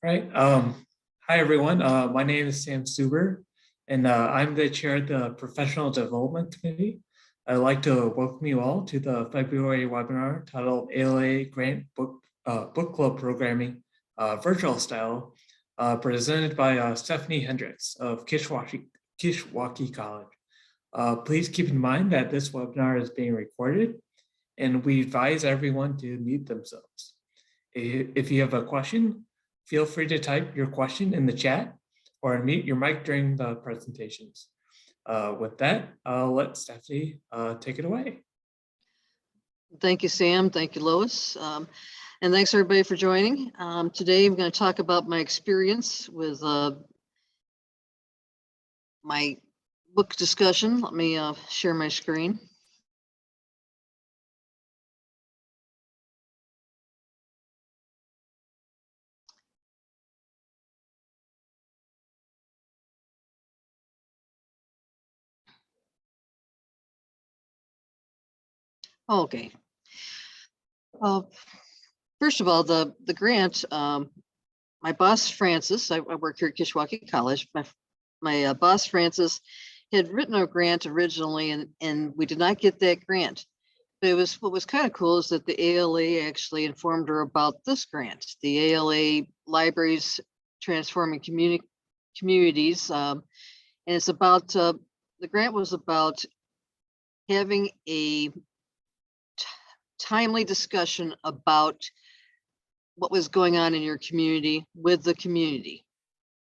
Right. Hi, everyone. My name is Sam Suber, and I'm the chair of the Professional Development Committee. I'd like to welcome you all to the February webinar titled ALA Grant Book Club Programming Virtual Style, presented by Stephanie Hendricks of Kishwaukee College. Please keep in mind that this webinar is being recorded, and we advise everyone to mute themselves. If you have a question, feel free to type your question in the chat or unmute your mic during the presentations. With that, I'll let Stephanie take it away. Thank you, Sam. Thank you, Lois. And thanks everybody for joining. Today, I'm going to talk about my experience with my book discussion. Let me share my screen. Okay. First of all, the grant, my boss, Francis, I work here at Kishwaukee College. My boss, Francis, had written a grant originally, and we did not get that grant. But what was kind of cool is that the ALA actually informed her about this grant, the ALA Libraries Transforming Communities. And it's about, the grant was about having a timely discussion about what was going on in your community with the community.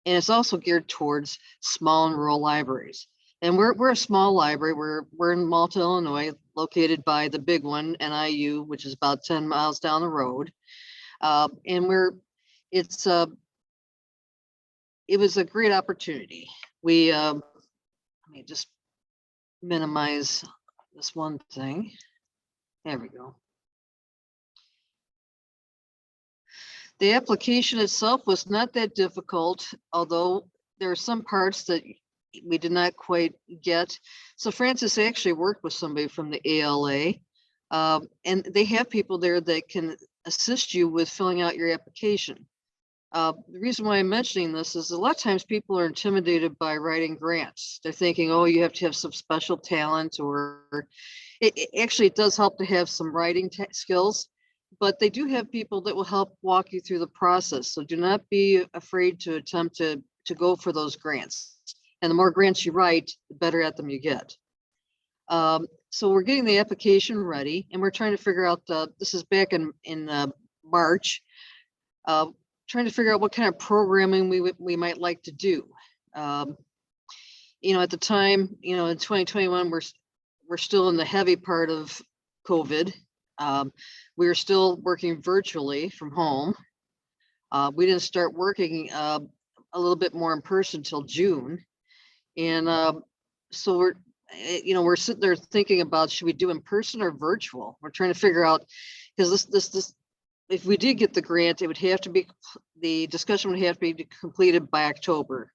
And it's also geared towards small and rural libraries. And we're a small library. We're in Malta, Illinois, located by the big one, NIU, which is about 10 miles down the road. And it was a great opportunity. Let me just minimize this one thing. There we go. The application itself was not that difficult, although there are some parts that we did not quite get. So Francis actually worked with somebody from the ALA, and they have people there that can assist you with filling out your application. The reason why I'm mentioning this is a lot of times people are intimidated by writing grants. They're thinking, oh, you have to have some special talent, or it does help to have some writing skills. But they do have people that will help walk you through the process. So do not be afraid to attempt to go for those grants. And the more grants you write, the better at them you get. So we're getting the application ready, and we're trying to figure out, this is back in March, trying to figure out what kind of programming we might like to do. At the time, in 2021, we're still in the heavy part of COVID. We were still working virtually from home. We didn't start working a little bit more in person until June. And so we're sitting there thinking about, should we do in person or virtual? We're trying to figure out, because this, if we did get the grant, it would have to be, the discussion would have to be completed by October.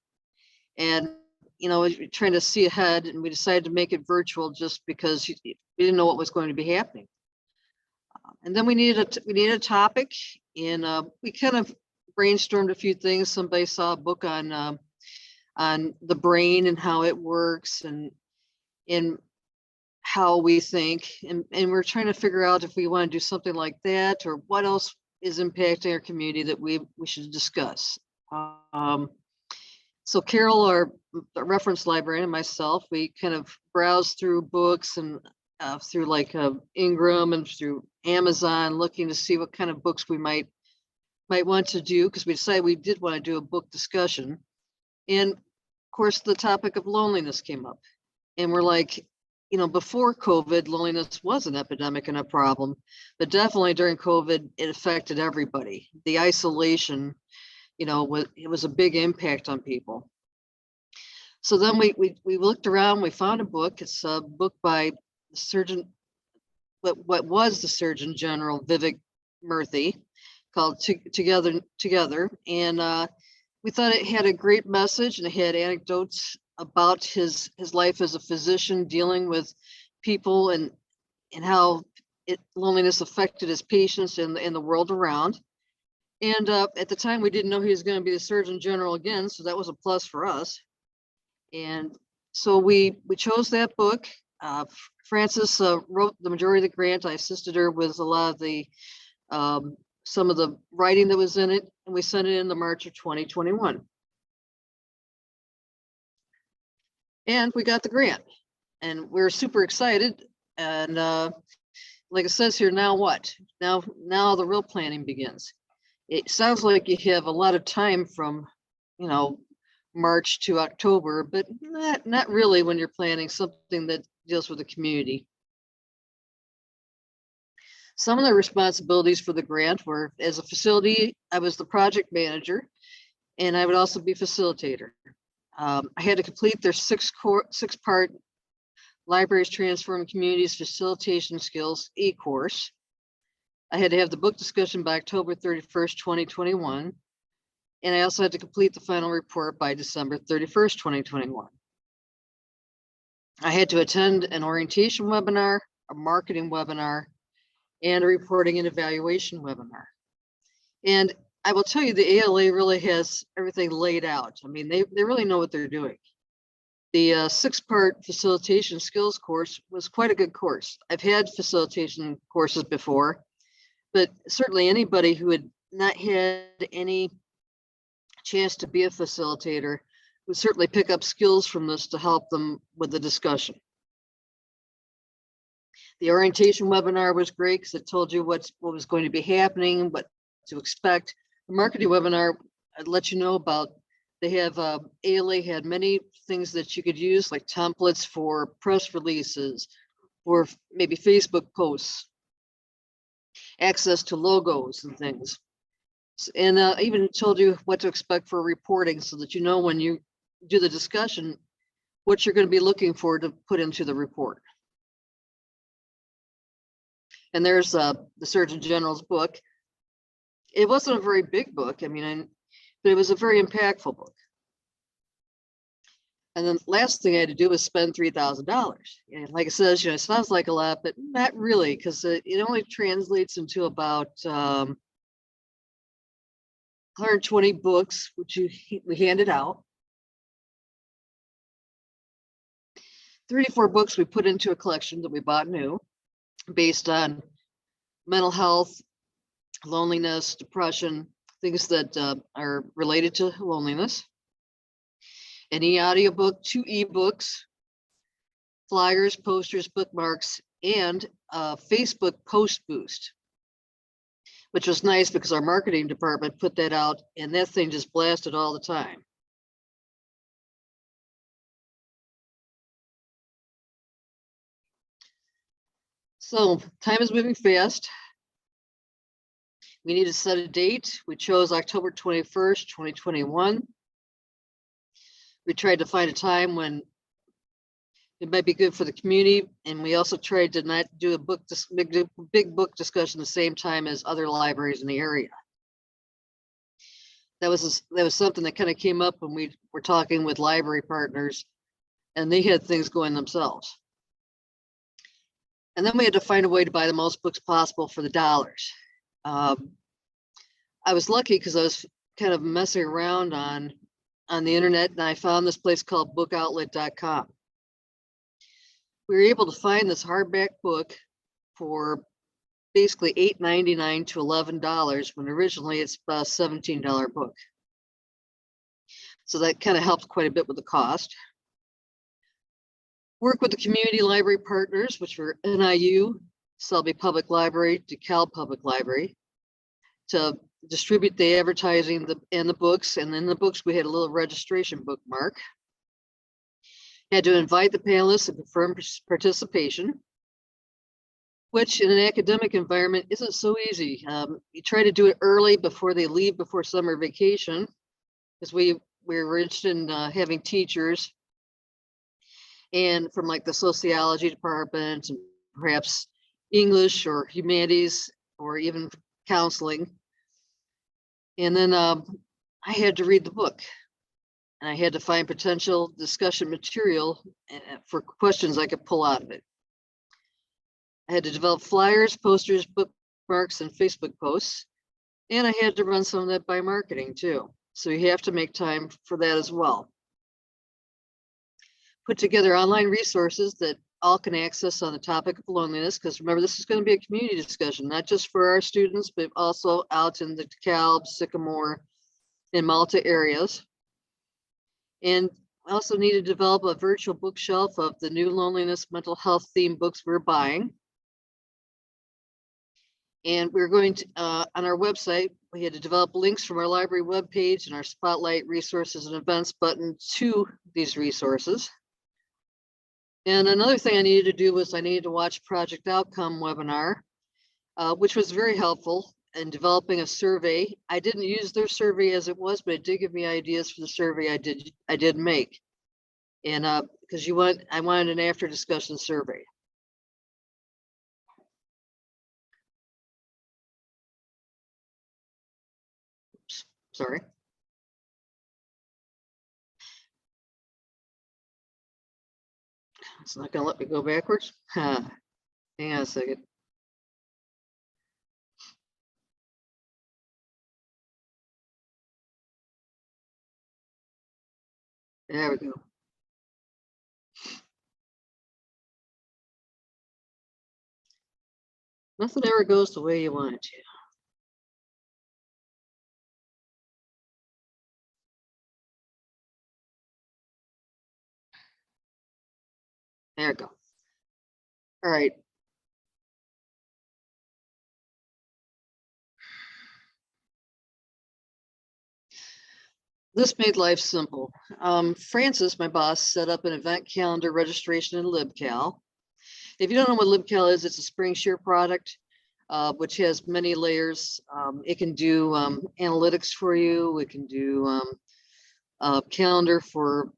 And, we're trying to see ahead, and we decided to make it virtual just because we didn't know what was going to be happening. And then we needed a topic, and we kind of brainstormed a few things. Somebody saw a book on the brain and how it works, and how we think, and we're trying to figure out if we want to do something like that, or what else is impacting our community that we should discuss. So Carol, our reference librarian, and myself, we kind of browsed through books and through like Ingram and through Amazon, looking to see what kind of books we might want to do, because we decided we did want to do a book discussion. And of course, the topic of loneliness came up, and we're like, before COVID, loneliness was an epidemic and a problem, but definitely during COVID, it affected everybody. The isolation, it was a big impact on people. So then we looked around, we found a book. It's a book by the surgeon, what was the Surgeon General, Vivek Murthy, called Together. And we thought it had a great message, and it had anecdotes about his life as a physician, dealing with people and how loneliness affected his patients and the world around. And at the time, we didn't know he was going to be the Surgeon General again, so that was a plus for us. And so we chose that book. Frances wrote the majority of the grant. I assisted her with a lot of the some of the writing that was in it, and we sent it in the March of 2021. And we got the grant, and we're super excited. And like it says here, now what? Now the real planning begins. It sounds like you have a lot of time from, you know, March to October, but not really when you're planning something that deals with the community. Some of the responsibilities for the grant were, as a facility, I was the project manager, and I would also be facilitator. I had to complete their six-part Libraries Transform Communities Facilitation Skills e-course. I had to have the book discussion by October 31st, 2021. And I also had to complete the final report by December 31st, 2021. I had to attend an orientation webinar, a marketing webinar, and a reporting and evaluation webinar. And I will tell you, the ALA really has everything laid out. I mean, they really know what they're doing. The six-part facilitation skills course was quite a good course. I've had facilitation courses before, but certainly anybody who had not had any chance to be a facilitator would certainly pick up skills from this to help them with the discussion. The orientation webinar was great because it told you what was going to be happening, what to expect. The marketing webinar, I'd let you know about. They have ALA had many things that you could use, like templates for press releases, or maybe Facebook posts, access to logos and things. And I even told you what to expect for reporting so that you know when you do the discussion, what you're going to be looking for to put into the report. And there's the Surgeon General's book. It wasn't a very big book, I mean, but it was a very impactful book. And then the last thing I had to do was spend $3,000. And like it says, you know, it sounds like a lot, but not really, because it only translates into about 120 books, which we handed out. 34 books we put into a collection that we bought new, based on mental health, loneliness, depression, things that are related to loneliness. An e-audiobook, 2 ebooks, flyers, posters, bookmarks, and a Facebook post boost, which was nice because our marketing department put that out, and that thing just blasted all the time. So time is moving fast. We need to set a date. We chose October 21st, 2021. We tried to find a time when it might be good for the community, and we also tried to not do a big book discussion the same time as other libraries in the area. That was something that kind of came up when we were talking with library partners, and they had things going themselves. And then we had to find a way to buy the most books possible for the dollars. I was lucky because I was kind of messing around on the internet, and I found this place called bookoutlet.com. We were able to find this hardback book for basically $8.99 to $11, when originally it's about a $17 book. So that kind of helped quite a bit with the cost. Work with the community library partners, which were NIU, Selby Public Library, DeKalb Public Library, to distribute the advertising and the books. And in the books, we had a little registration bookmark. Had to invite the panelists and confirm participation, which in an academic environment isn't so easy. You try to do it early before they leave before summer vacation, because we're interested in having teachers and from like the sociology department and perhaps English or humanities or even counseling. And then I had to read the book, and I had to find potential discussion material for questions I could pull out of it. I had to develop flyers, posters, bookmarks, and Facebook posts. And I had to run some of that by marketing too. So you have to make time for that as well. Put together online resources that all can access on the topic of loneliness, because remember, this is going to be a community discussion, not just for our students, but also out in the DeKalb, Sycamore, and Malta areas. And I also need to develop a virtual bookshelf of the new loneliness mental health themed books we're buying. And we're going to, on our website, we had to develop links from our library webpage and our spotlight resources and events button to these resources. And another thing I needed to do was I needed to watch Project Outcome webinar, which was very helpful in developing a survey. I didn't use their survey as it was, but it did give me ideas for the survey I did make. And because I wanted an after discussion survey. Oops, sorry. It's not gonna let me go backwards. Huh. Hang on a second. There we go. Nothing ever goes the way you want it to. There we go. All right. This made life simple. Francis, my boss, set up an event calendar registration in LibCal. If you don't know what LibCal is, it's a SpringShare product, which has many layers. It can do analytics for you. It can do a calendar for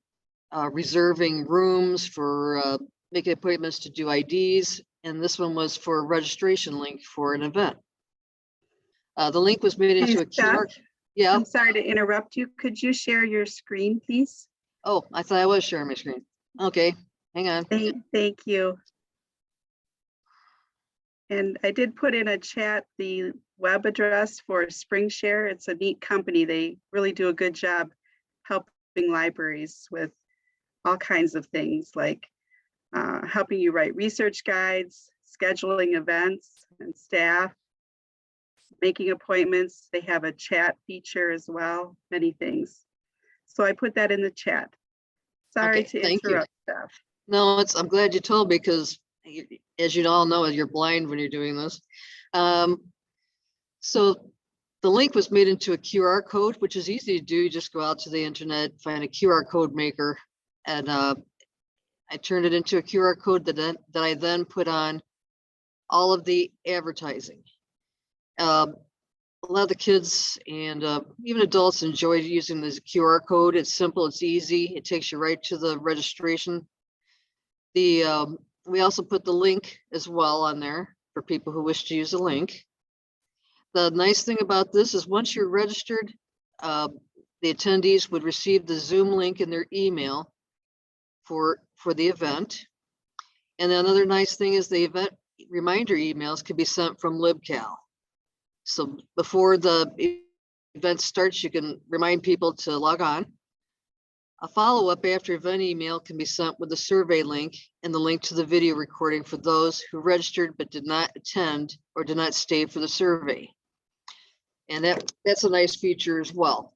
reserving rooms, for making appointments to do IDs. And this one was for a registration link for an event. The link was made into a QR. Yeah. I'm sorry to interrupt you. Could you share your screen, please? Oh, I thought I was sharing my screen. Okay, hang on. Thank you. And I did put in a chat the web address for SpringShare. It's a neat company. They really do a good job helping libraries with all kinds of things, like helping you write research guides, scheduling events and staff, making appointments. They have a chat feature as well, many things. So I put that in the chat. Sorry to interrupt, Steph. No, I'm glad you told me, because as you all know, you're blind when you're doing this. So the link was made into a QR code, which is easy to do. You just go out to the internet, find a QR code maker, and I turned it into a QR code that I then put on all of the advertising. A lot of the kids and even adults enjoy using this QR code. It's simple, it's easy. It takes you right to the registration. We also put the link as well on there for people who wish to use a link. The nice thing about this is once you're registered, the attendees would receive the Zoom link in their email for the event. And another nice thing is the event reminder emails can be sent from LibCal. So before the event starts, you can remind people to log on. A follow-up after event email can be sent with the survey link and the link to the video recording for those who registered but did not attend or did not stay for the survey. And that's a nice feature as well.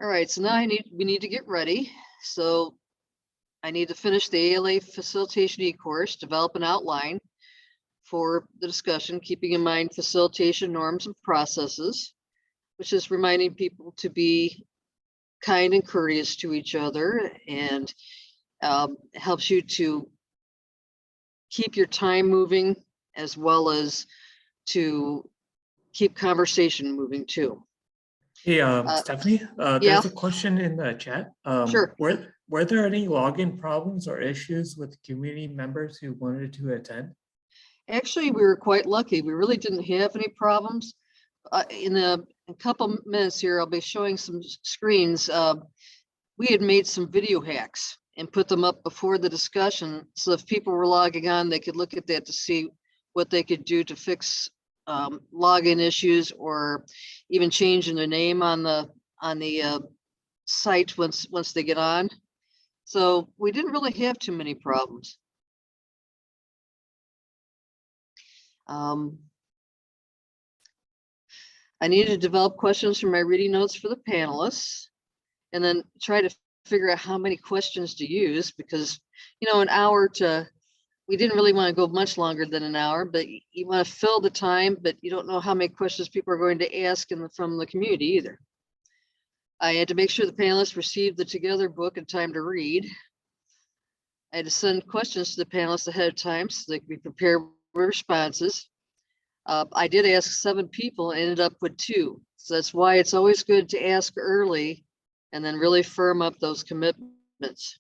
All right, so now we need to get ready. So I need to finish the ALA facilitation e-course, develop an outline for the discussion, keeping in mind facilitation norms and processes, which is reminding people to be kind and courteous to each other, and helps you to keep your time moving as well as to keep conversation moving too. Hey, Stephanie, yeah. there's a question in the chat. Sure. Were there any login problems or issues with community members who wanted to attend? Actually, we were quite lucky. We really didn't have any problems. In a couple minutes here, I'll be showing some screens. We had made some video hacks, and put them up before the discussion. So if people were logging on, they could look at that to see what they could do to fix login issues, or even changing their name on the site once they get on. So we didn't really have too many problems. I needed to develop questions for my reading notes for the panelists, and then try to figure out how many questions to use, because, you know, we didn't really want to go much longer than an hour, but you want to fill the time, but you don't know how many questions people are going to ask from the community either. I had to make sure the panelists received the Together book in time to read. I had to send questions to the panelists ahead of time so they could be prepared with responses. I did ask 7 people, ended up with 2. So that's why it's always good to ask early and then really firm up those commitments.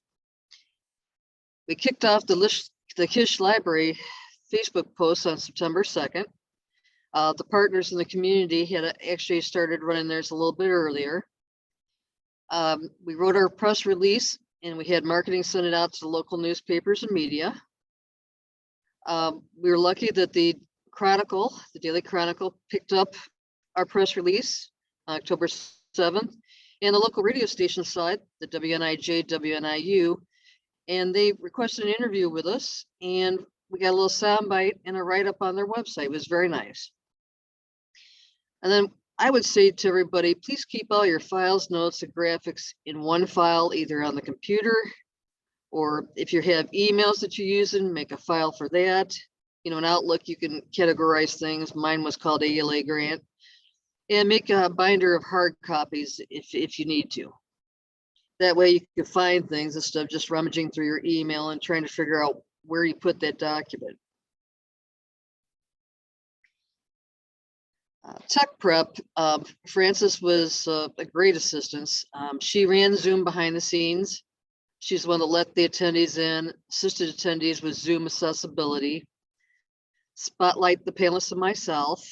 We kicked off the Kish Library Facebook post on September 2nd. The partners in the community had actually started running theirs a little bit earlier. We wrote our press release, and we had marketing send it out to the local newspapers and media. We were lucky that the Daily Chronicle, picked up our press release on October 7th, and the local radio station side, the WNIJ, WNIU, and they requested an interview with us, and we got a little soundbite and a write-up on their website. It was very nice. And then I would say to everybody, please keep all your files, notes, and graphics in one file, either on the computer, or if you have emails that you're using, make a file for that. You know, in Outlook, you can categorize things. Mine was called ALA Grant. And make a binder of hard copies if you need to. That way you can find things instead of just rummaging through your email and trying to figure out where you put that document. Tech prep, Frances was a great assistance. She ran Zoom behind the scenes. She's the one that let the attendees in, assisted attendees with Zoom accessibility, spotlight the panelists and myself,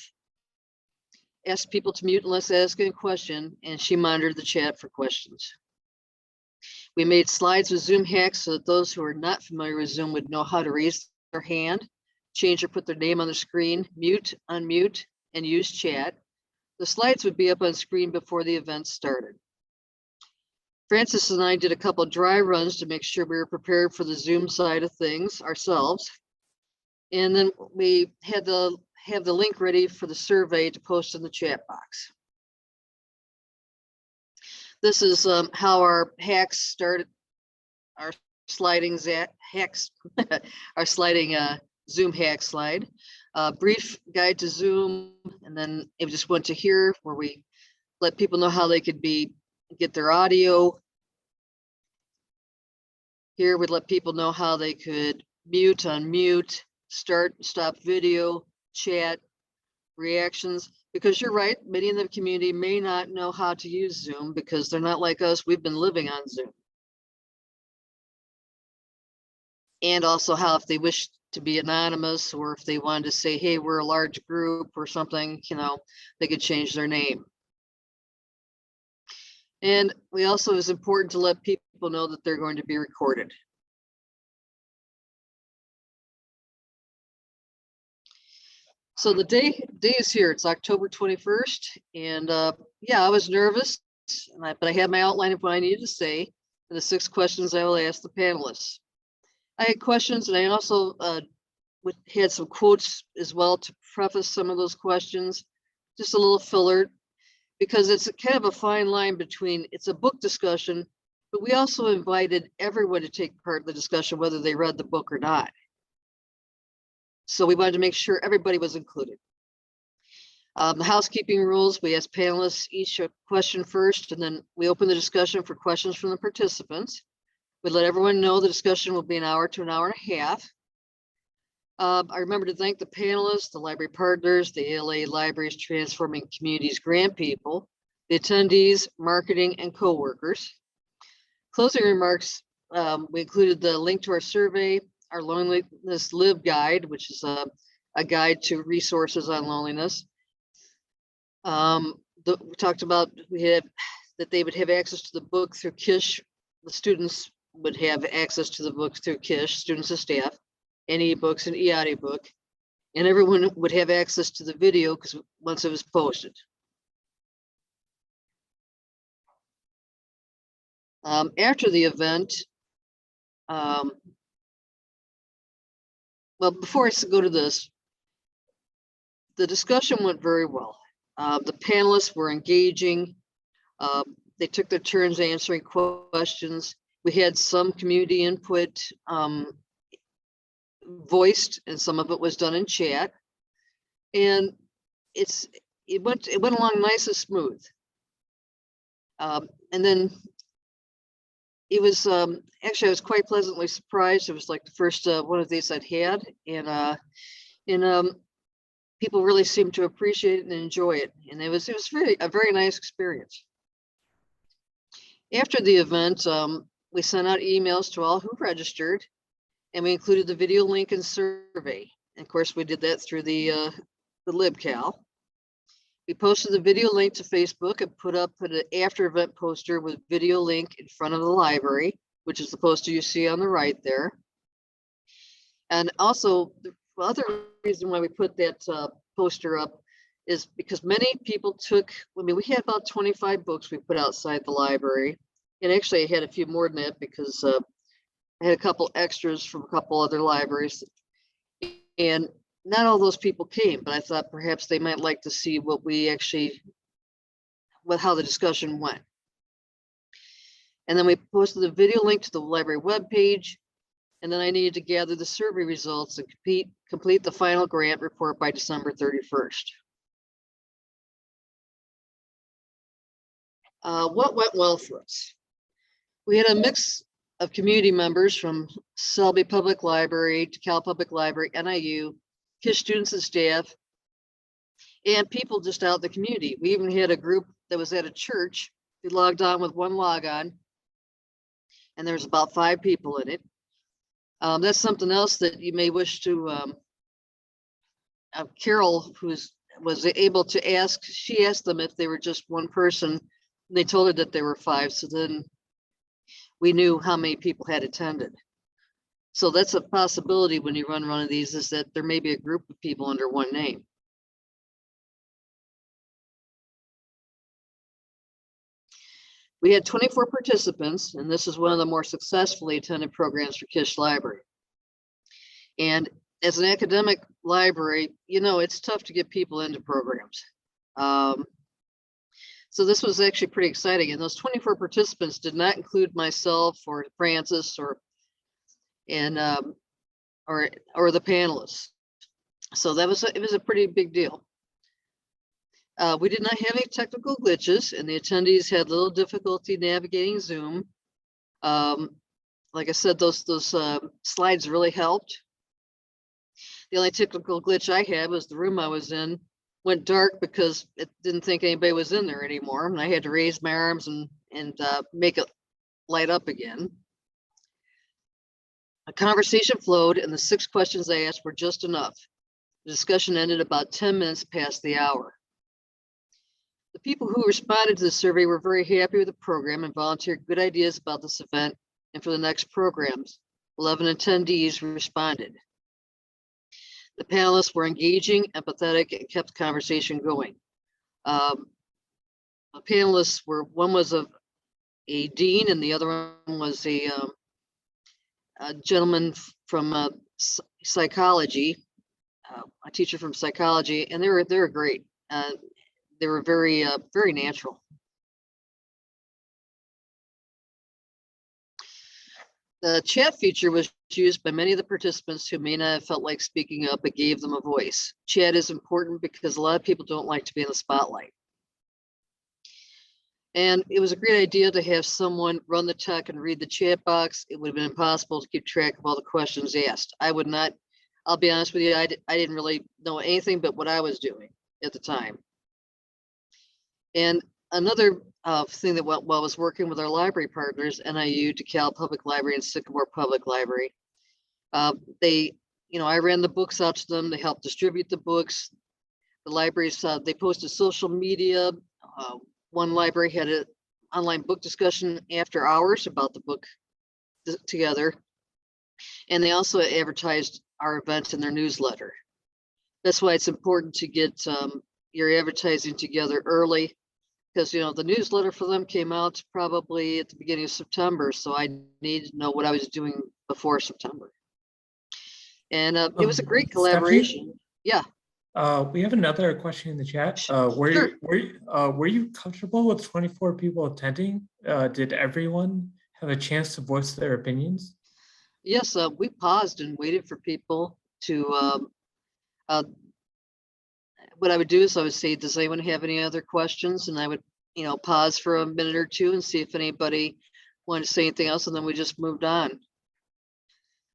asked people to mute unless asking a question, and she monitored the chat for questions. We made slides with Zoom hacks so that those who are not familiar with Zoom would know how to raise their hand, change or put their name on the screen, mute, unmute, and use chat. The slides would be up on screen before the event started. Frances and I did a couple of dry runs to make sure we were prepared for the Zoom side of things ourselves. And then we had to have the link ready for the survey to post in the chat box. This is how our hacks started, our sliding hacks, our sliding Zoom hack slide. Brief guide to Zoom, and then it just went to here where we let people know how they could get their audio. Here we'd let people know how they could mute, unmute, start, stop video, chat, reactions, because you're right, many in the community may not know how to use Zoom because they're not like us. We've been living on Zoom. And also how if they wish to be anonymous, or if they wanted to say, hey, we're a large group or something, you know, they could change their name. And we also, it was important to let people know that they're going to be recorded. So the day is here. It's October 21st, and yeah, I was nervous, but I had my outline of what I needed to say, and the 6 questions I will ask the panelists. I had questions, and I also had some quotes as well to preface some of those questions, just a little filler, because it's kind of a fine line between, it's a book discussion, but we also invited everyone to take part in the discussion, whether they read the book or not. So we wanted to make sure everybody was included. The housekeeping rules, we asked panelists each a question first, and then we open the discussion for questions from the participants. We let everyone know the discussion will be an hour to an hour and a half. I remember to thank the panelists, the library partners, the ALA Libraries Transforming Communities grant people, the attendees, marketing, and co-workers. Closing remarks, we included the link to our survey, our Loneliness Live guide, which is a guide to resources on loneliness. We talked about that they would have access to the book through Kish, the students would have access to the books through Kish, students and staff, and ebooks and e-audiobook, and everyone would have access to the video because once it was posted. After the event, well, before I go to this, the discussion went very well. The panelists were engaging. They took their turns answering questions. We had some community input voiced, and some of it was done in chat. And it went along nice and smooth. And then it was actually, I was quite pleasantly surprised. It was like the first one of these I'd had, and people really seemed to appreciate it and enjoy it. And it was really a very nice experience. After the event, we sent out emails to all who registered, and we included the video link and survey. And of course, we did that through the LibCal. We posted the video link to Facebook and put up an after event poster with video link in front of the library, which is the poster you see on the right there. And also, the other reason why we put that poster up is because many people took, I mean, we had about 25 books we put outside the library. And actually I had a few more than that because I had a couple extras from a couple other libraries. And not all those people came, but I thought perhaps they might like to see what we actually, how the discussion went. And then we posted the video link to the library webpage. And then I needed to gather the survey results and complete the final grant report by December 31st. What went well for us? We had a mix of community members from Selby Public Library, to Cal Public Library, NIU, Kish students and staff, and people just out in the community. We even had a group that was at a church. We logged on with one logon, and there's about 5 people in it. That's something else that you may wish to, Carol, who was able to ask, she asked them if they were just one person. They told her that there were 5, so then we knew how many people had attended. So that's a possibility when you run one of these, is that there may be a group of people under one name. We had 24 participants, and this is one of the more successfully attended programs for Kish Library. And as an academic library, you know, it's tough to get people into programs. So this was actually pretty exciting. And those 24 participants did not include myself or Francis or the panelists. So it was a pretty big deal. We did not have any technical glitches, and the attendees had little difficulty navigating Zoom. Like I said, those slides really helped. The only technical glitch I had was the room I was in went dark because it didn't think anybody was in there anymore, and I had to raise my arms and make it light up again. A conversation flowed, and the 6 questions I asked were just enough. The discussion ended about 10 minutes past the hour. The people who responded to the survey were very happy with the program and volunteered good ideas about this event and for the next programs. 11 attendees responded. The panelists were engaging, empathetic, and kept the conversation going. The panelists were, one was a dean and the other one was a gentleman from psychology, a teacher from psychology, and they were great. They were very natural. The chat feature was used by many of the participants who may not have felt like speaking up, but gave them a voice. Chat is important because a lot of people don't like to be in the spotlight. And it was a great idea to have someone run the tech and read the chat box. It would have been impossible to keep track of all the questions asked. I would not, I'll be honest with you, I didn't really know anything but what I was doing at the time. And another thing that went well was working with our library partners, NIU, DeKalb Public Library, and Sycamore Public Library. They, I ran the books out to them. They helped distribute the books. The libraries, they posted social media. One library had an online book discussion after hours about the book together. And they also advertised our event in their newsletter. That's why it's important to get your advertising together early, because the newsletter for them came out probably at the beginning of September, so I needed to know what I was doing before September. And it was a great collaboration. Yeah. We have another question in the chat. Sure. Were you comfortable with 24 people attending? Did everyone have a chance to voice their opinions? Yes, we paused and waited for people to. What I would do is I would say, "Does anyone have any other questions?" And I would, pause for a minute or two and see if anybody wanted to say anything else, and then we just moved on.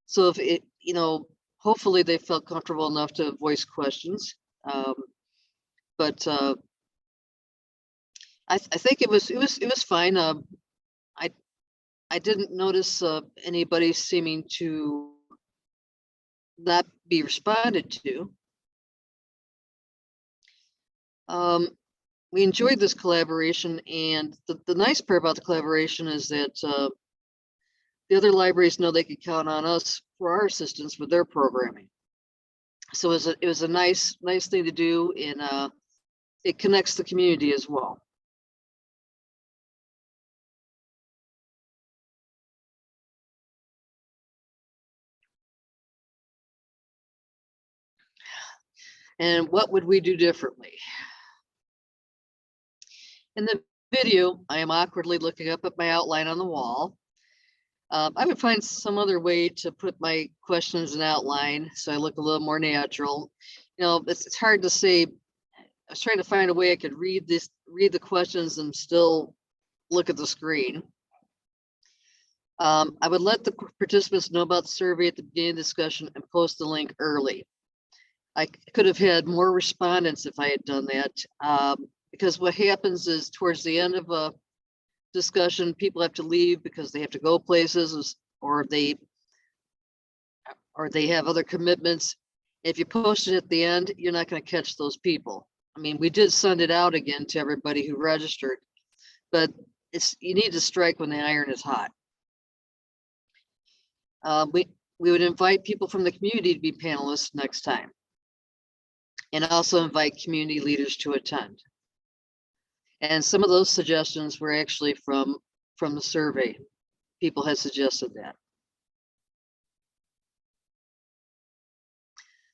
So if it, hopefully they felt comfortable enough to voice questions. But I think it was fine. I didn't notice anybody seeming to not be responded to. We enjoyed this collaboration, and the nice part about the collaboration is that the other libraries know they could count on us for our assistance with their programming. So it was a nice thing to do, and it connects the community as well. And what would we do differently? In the video, I am awkwardly looking up at my outline on the wall. I would find some other way to put my questions in outline so I look a little more natural. It's hard to say. I was trying to find a way I could read the questions and still look at the screen. I would let the participants know about the survey at the beginning of the discussion and post the link early. I could have had more respondents if I had done that, because what happens is towards the end of a discussion, people have to leave because they have to go places, or they have other commitments. If you post it at the end, you're not going to catch those people. I mean, we did send it out again to everybody who registered, but you need to strike when the iron is hot. We would invite people from the community to be panelists next time, and also invite community leaders to attend. And some of those suggestions were actually from the survey. People had suggested that.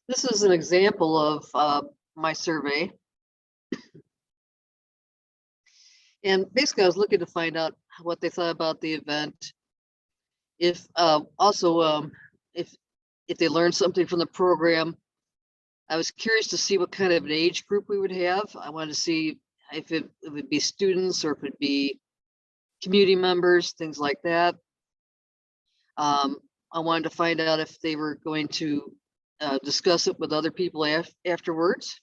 This is an example of my survey. And basically I was looking to find out what they thought about the event. If if they learned something from the program. I was curious to see what kind of an age group we would have. I wanted to see if it would be students or if it'd be community members, things like that. I wanted to find out if they were going to discuss it with other people afterwards.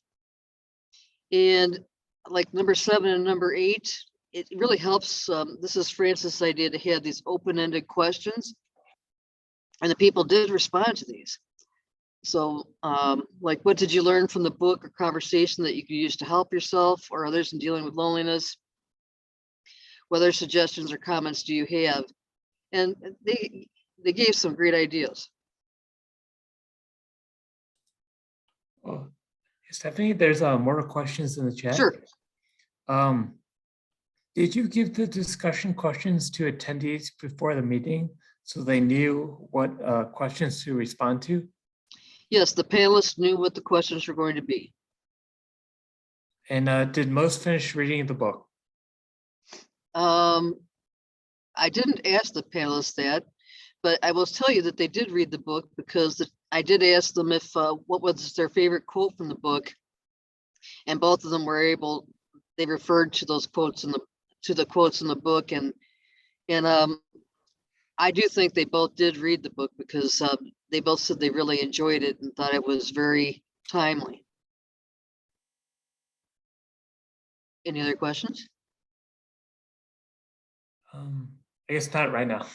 And like number 7 and number 8, it really helps. This is Francis' idea to have these open-ended questions, and the people did respond to these. So like, what did you learn from the book or conversation that you could use to help yourself or others in dealing with loneliness? What other suggestions or comments do you have? And they gave some great ideas. Oh, Stephanie, there's more questions in the chat. Sure. Did you give the discussion questions to attendees before the meeting so they knew what questions to respond to? Yes, the panelists knew what the questions were going to be. And did most finish reading the book? I didn't ask the panelists that, but I will tell you that they did read the book, because I did ask them if what was their favorite quote from the book, and both of them were able. They referred to those quotes to the quotes in the book, and I do think they both did read the book, because they both said they really enjoyed it and thought it was very timely. Any other questions? I guess not right now.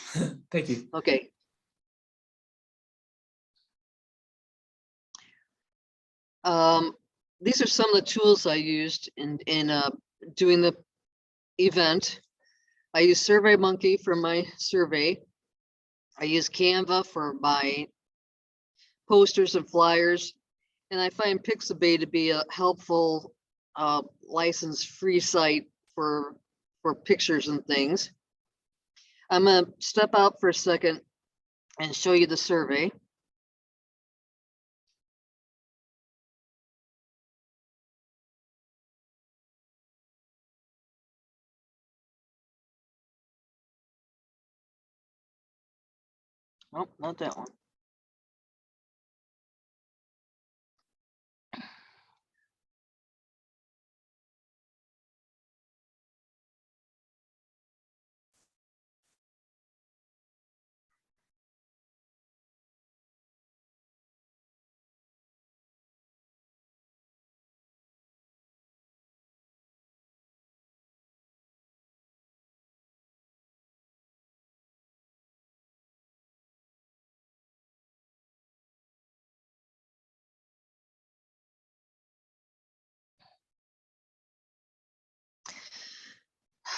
Thank you. Okay. These are some of the tools I used in doing the event. I used SurveyMonkey for my survey. I use Canva for my posters and flyers, and I find Pixabay to be a helpful license-free site for pictures and things. I'm gonna step out for a second and show you the survey. Oh, not that one.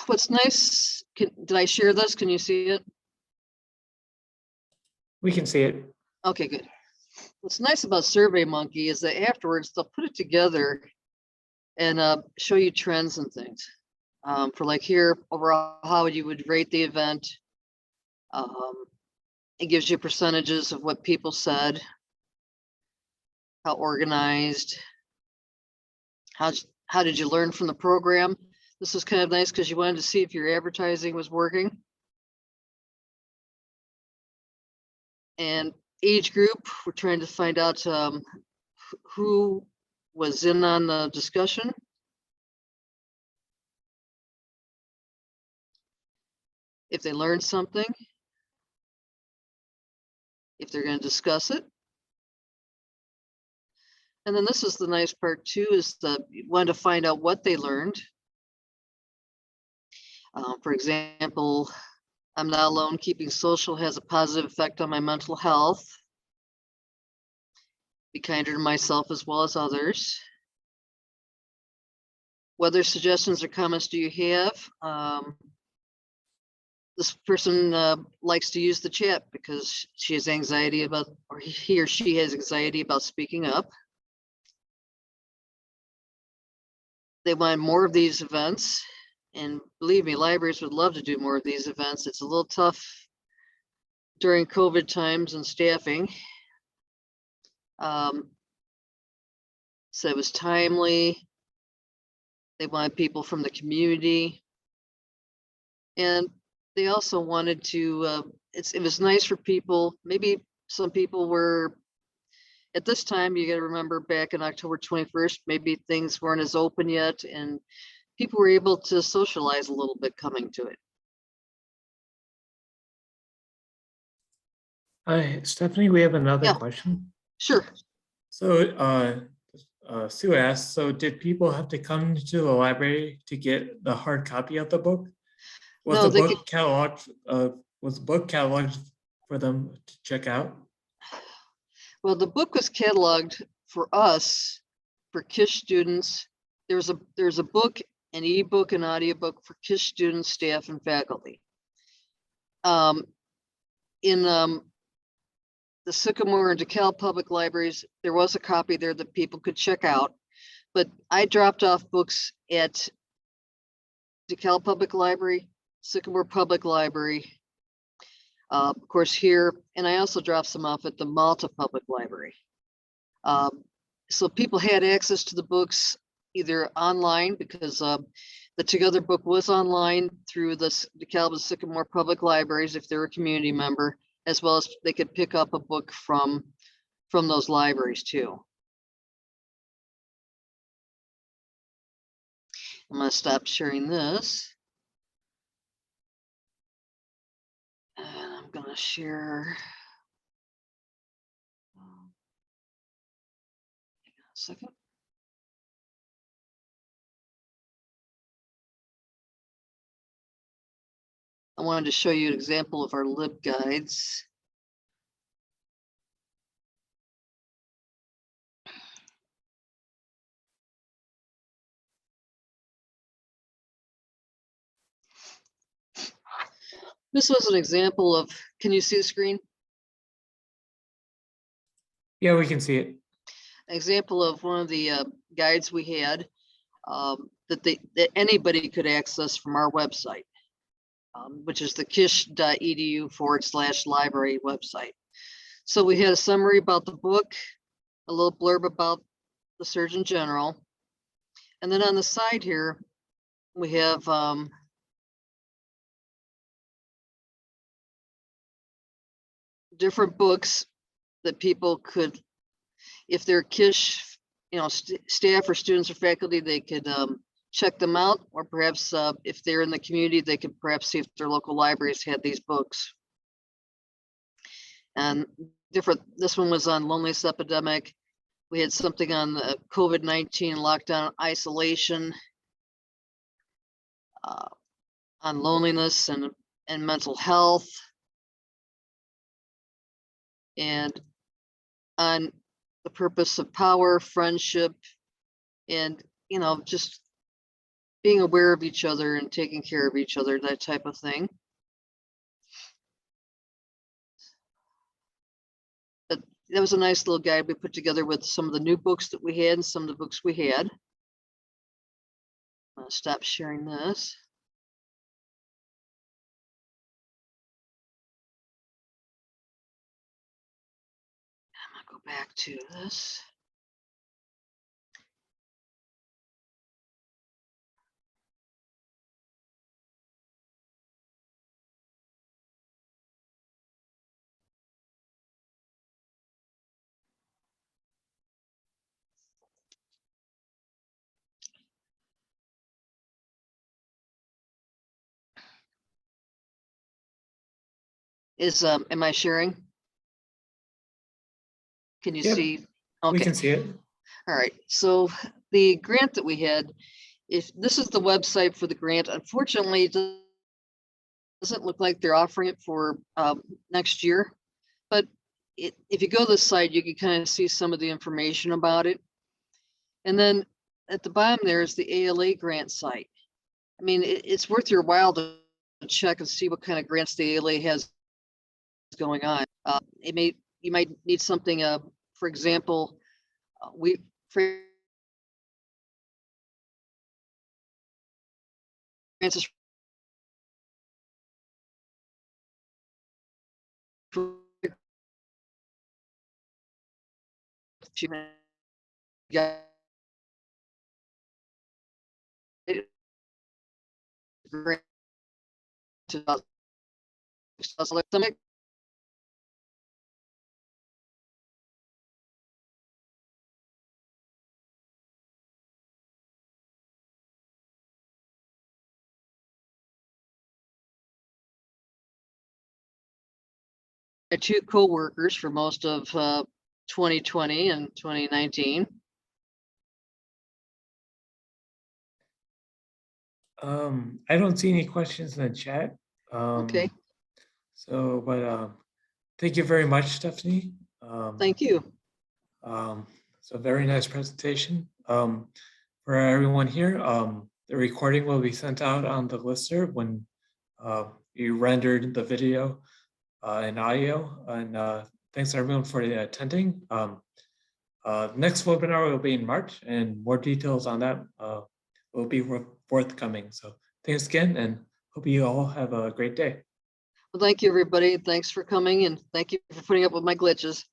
What's nice, did I share this? Can you see it? We can see it. Okay, good. What's nice about SurveyMonkey is that afterwards they'll put it together and show you trends and things. For like here, overall, how you would rate the event. It gives you percentages of what people said, how organized, how did you learn from the program? This is kind of nice because you wanted to see if your advertising was working. And age group, we're trying to find out who was in on the discussion. If they learned something, if they're going to discuss it. And then this is the nice part too, is that you want to find out what they learned. For example, I'm not alone. Keeping social has a positive effect on my mental health. Be kinder to myself as well as others. What other suggestions or comments do you have? This person likes to use the chat because she has anxiety about, or he or she has anxiety about speaking up. They want more of these events. And believe me, libraries would love to do more of these events. It's a little tough during COVID times and staffing. So it was timely. They wanted people from the community. And they also wanted to, it was nice for people, maybe some people were, at this time, you gotta remember back in October 21st, maybe things weren't as open yet and people were able to socialize a little bit coming to it. Stephanie, we have another Yeah. question. Sure. So Sue asked, so did people have to come to the library to get the hard copy of the book? Was No, the book cataloged, was the book cataloged for them to check out? Well, the book was cataloged for us, for Kish students. There's a book, an ebook, an audiobook for Kish students, staff, and faculty. In the Sycamore and DeKalb public libraries, there was a copy there that people could check out, but I dropped off books at DeKalb Public Library, Sycamore Public Library, of course here, and I also dropped some off at the Malta Public Library. So people had access to the books either online because the Together book was online through the DeKalb and Sycamore Public Libraries if they're a community member, as well as they could pick up a book from those libraries too. I'm going to stop sharing this. And I'm going to share. Hang on a second. I wanted to show you an example of our LibGuides. This was an example of, can you see the screen? Yeah, we can see it. An example of one of the guides we had that anybody could access from our website, which is the kish.edu/library website. So we had a summary about the book, a little blurb about the Surgeon General. And then on the side here, we have different books that people could, if they're Kish, staff or students or faculty, they could check them out, or perhaps if they're in the community, they could perhaps see if their local libraries had these books. And this one was on loneliness epidemic. We had something on the COVID-19 lockdown isolation, on loneliness and mental health, and on the purpose of power, friendship, and just being aware of each other and taking care of each other, that type of thing. But that was a nice little guide we put together with some of the new books that we had and some of the books we had. I'll stop sharing this. I'm gonna go back to this. Am I sharing? Can you Yep, see? we Okay. can see it. All right. So the grant that we had, if this is the website for the grant, unfortunately, it doesn't look like they're offering it for next year. But if you go to the site, you can kind of see some of the information about it. And then at the bottom there is the ALA grant site. I mean, it's worth your while to check and see what kind of grants the ALA has going on. You might need something, for example, Francis yeah, two co-workers for most of 2020 and 2019. I don't see any questions in the chat. Okay, But thank you very much, Stephanie. thank you. So very nice presentation. For everyone here, the recording will be sent out on the listserv when you rendered the video and audio. And thanks everyone for attending. Next webinar will be in March, and more details on that will be forthcoming. So thanks again, and hope you all have a great day. Well, thank you, everybody. Thanks for coming, and thank you for putting up with my glitches.